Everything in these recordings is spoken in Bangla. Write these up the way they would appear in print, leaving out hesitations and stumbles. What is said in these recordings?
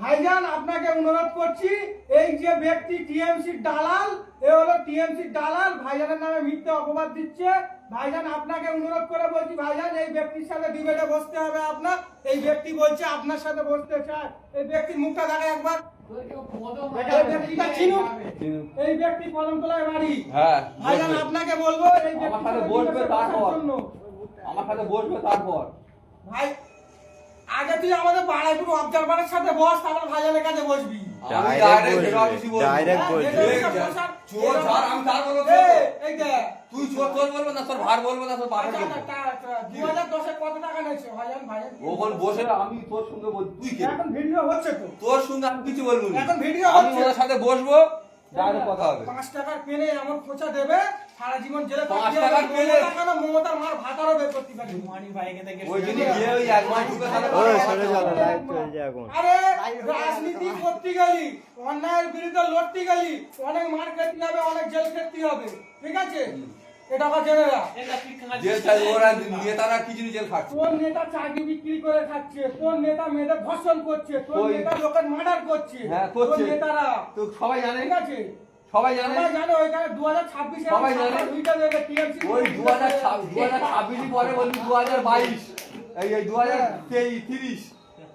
ভাইজান আপনাকে অনুরোধ করছি, এই যে ব্যক্তি টিএমসি দালাল, এ হলো টিএমসি দালাল, ভাইজানের নামে মিথ্যা অপবাদ দিচ্ছে। ভাইজান আপনাকে অনুরোধ করে বলছি, ভাইজান এই ব্যক্তির সাথে ডিবেটে বসতে হবে আপনার। এই ব্যক্তি বলছে আপনার সাথে বসতে চায়। এই ব্যক্তির মুখটা দেখে একবার, এই ব্যক্তিটা চিনুন। এই ব্যক্তি কদমতলায় বাড়ি। ভাইজান আপনাকে বলবো, এই ব্যক্তির সাথে বসবে তারপর ভাই আগে তুই আমাদের বাড়াইপুর অবজারভারের সাথে বস, তারপর ভাইজানের কাছে বসবি। তুই চোর তোর বলবো না, তোর ভার বলবো না, তোর বাবা 2010 কত টাকা নিয়েছে ভাইজান? ভাইজান ওখানে বসে আমি তোর সঙ্গে বল, তুই কি এখন ভিডিও হচ্ছে তো, তোর সঙ্গে আমি কিছু বলবো না। এখন ভিডিও আমি হচ্ছে, ওর সাথে বসবো, ডাইরেক্ট কথা হবে। 5 টাকার পেনে এমন খোঁচা দেবে সারা জীবন জেলে 5 টাকার পেনে টাকা মমতার মার ভাতারও বের করতে পারি। মানি ভাইকে দেখে ওই জন্য গিয়ে ওই এক মাস ঢুকে থাকে। ওই চলে যাও, লাইভ চলছে এখন। আরে রাজনীতি করতে গেলি, অন্যায়ের বিরুদ্ধে লড়তে গেলি, অনেক মার খেতে হবে, অনেক জেল খেতে হবে, ঠিক আছে? এটা কথা জেনে রাখ। জেল চাই ওরা নেতারা কি জিনিস জেল খাচ্ছে। তোর নেতা চাকরি বিক্রি করে খাচ্ছে, তোর নেতা মেয়েদের ধর্ষণ করছে, তোর নেতা লোকের মার্ডার করছে। হ্যাঁ তোর করছে, নেতারা তো সবাই জানে, ঠিক আছে? সবাই জানে, সবাই জানে। ওইখানে 2026 এ সবাই জানে। দুইটা দেবে টিএমসি। ওই 2026 পরে বলবি 2022, এই 2030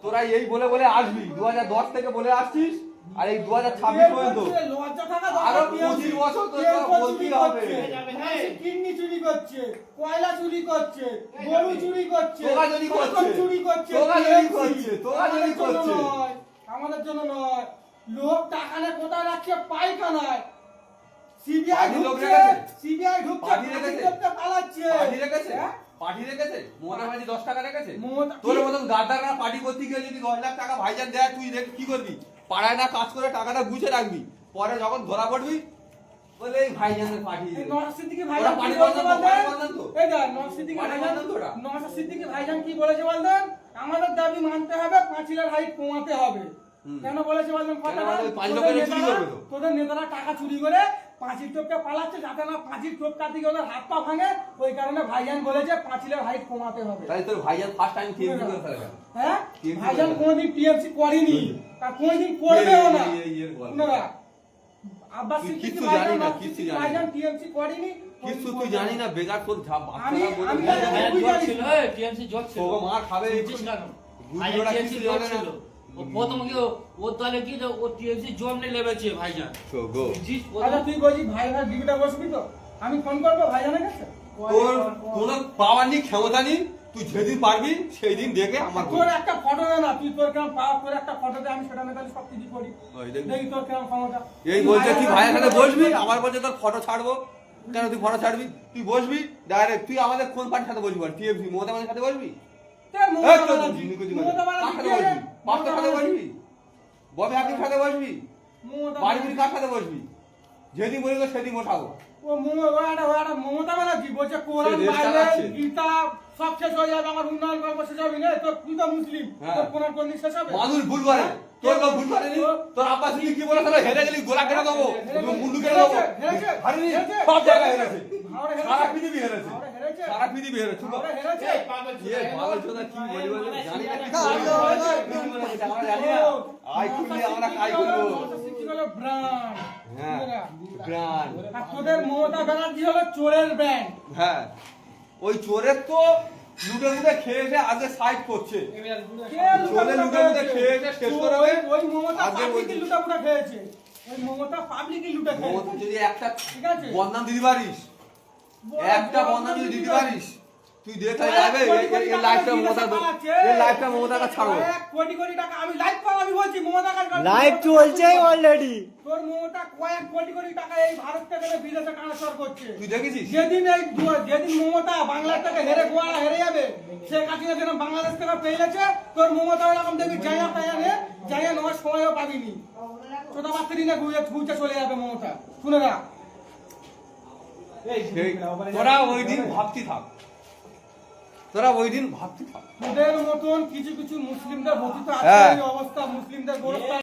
তোরা এই বলে বলে আসবি। 2010 থেকে বলে আসছিস, আর এই 2026 পর্যন্ত লজ্জা থাকা আরো দরকার। 25 বছর তোর বলতেই হবে। কিডনি চুরি করছে, কয়লা চুরি করছে, গরু চুরি করছে, তোরা চুরি করছে, চুরি করছে, তোরা চুরি করছে, তোরা চুরি করছে। আমাদের জন্য নয়। লোক টাকা নিয়ে কোথায় রাখছে? পায়খানায়। সিবিআই ঢুকছে, সিবিআই ঢুকছে, পালাচ্ছে। পার্টি রেখেছে, পার্টি রেখেছে, মমতা ব্যানার্জি 10 টাকা রেখেছে। মমতা তোর মতন গাদ্দাররা পার্টি করতে গিয়ে যদি 10 লাখ টাকা ভাইজান দেয়, তুই দেখ কি করবি? পাড়ায় না কাজ করে টাকাটা গুছে রাখবি, পরে যখন ধরা পড়বি বলে এই ভাইজানের পার্টি। নওশাদ সিদ্দিকী ভাইজান কি বলেছে বলতেন? এই দেখ নওশাদ সিদ্দিকী ভাইজান, নওশাদ সিদ্দিকী ভাইজান কি বলেছে বলতেন? আমাদের দাবি মানতে হবে, পাঁচিলের হাইট কমাতে হবে। কেন বলেছে বলতেন কথাটা? তোদের নেতারা টাকা চুরি করে পাঁচিল টপকে পালাচ্ছে, যাতে না পাঁচিল টপকাতে গিয়ে ওদের হাত পা ভাঙে। ওই কারণে ভাইজান বলেছে পাঁচিলের হাইট কমাতে হবে। তাই তোর ভাইজান ফার্স্ট টাইম টিএমসি করে ফেলে। হ্যাঁ, ভাইজান কোনদিন টিএমসি করেনি, আর কোনদিন করবেও না। শুনুরা, আব্বাস সিদ্দিকী ভাইজান, ভাইজান টিএমসি করেনি কিছু তুই জানি না, বেকার তোর ঝাপ আমি ছিল টিএমসি জোট ছিল। ও মার খাবে বুঝছিস কেন? ভাইজান টিএমসি জোট ছিল। ও প্রথম কি ও দলে কি ও টিএমসি জোট নিয়ে লেবেছে ভাইজান। আচ্ছা তুই বলছিস ভাই ভাই ডিবিটা বসবি তো? আমি ফোন করবো ভাইজানের কাছে। তোর কোনো পাওয়ার নেই, ক্ষমতা নেই, তুই যেদিন পারবি সেই দিন দেখে আমার তোর একটা ফটো দে না, তুই তোর কেমন পাওয়ার, তোর একটা ফটো দে, আমি সেটা মেটালি সব কিছু করি। দেখি তোর কেমন ক্ষমতা। এই বলছে তুই ভাইয়ের সাথে বসবি, আমার বলছে তোর ফটো ছাড়বো। কেন তুই ফটো ছাড়বি? তুই বসবি ডাইরেক্ট, তুই আমাদের কোন পার্টির সাথে বসবি? টিএমসি মমতা ব্যানার্জির সাথে বসবি? ববি হাকির সাথে বসবি? বাড়ির কার সাথে বসবি? যেদিন বলি তো সেদিন বসাবো। ও মমতা ব্যানার্জি বলছে কোরআন বাইবেল গীতা সব শেষ হয়ে যাবে, আমার উন্নয়ন গল্প শেষ হবে না। তোর তুই তো মুসলিম, তোর কোরআন কোন শেষ হবে? মানুষ ভুল করে, তোর লোক ভুল করেনি। তোর আব্বাস কি বলেছিল? হেরে গেলি গোলা কেটে দেবো, মুন্ডু কেটে দেবো। হারিনি, সব জায়গায় হেরেছে, সারা পৃথিবী হেরেছে, সারা পৃথিবী হেরেছে। চুপ পাগল চোদা কি বলি বলি জানি না, কি আমরা জানি না। আই খুললে আমরা কাই করবো। হ্যাঁ ব্র্যান্ড। তোদের মমতা ব্যানার্জি হলো চোরের ব্র্যান্ড। হ্যাঁ, ওই চোরের তো লুটে লুটে খেয়েছে, আজকে সাইড করছে। চোরের লুটে লুটে খেয়েছে, শেষ করে ওই মমতা পাবলিকই লুটাপুটা খেয়েছে। ওই মমতা পাবলিকই লুটা খেয়েছে। মমতা যদি একটা ঠিক আছে বদনাম দিতে পারিস, একটা বদনাম যদি দিতে পারিস, তুই দেখে যাবে এই লাইফটা মমতাকে ছাড়বো। কোটি কোটি টাকা আমি লাইভ পাবো বলছি, মমতা লাইভ চলছে অলরেডি। তোর মমতা কয়েক কোটি কোটি টাকা এই ভারত থেকে বিদেশে ট্রান্সফার করছে। তুই দেখেছিস? যেদিন মমতা বাংলা থেকে হেরে গোয়ারা হেরে যাবে, শেখ হাসিনা যেন বাংলাদেশ থেকে পেয়েছে, তোর মমতা এরকম দেখবি জায়গা পাইয়া নে, জায়গা নেওয়ার সময়ও পাবিনি। ছোট বাচ্চা দিনে ঘুরতে চলে যাবে মমতা। শুনে রাখ, তোরা ওই দিন ভাবতি থাক, তোরা ওই দিন ভাবতি থাক। তোদের মতন কিছু কিছু মুসলিমদের বর্ধিত আছে এই অবস্থা, মুসলিমদের গোরস্থান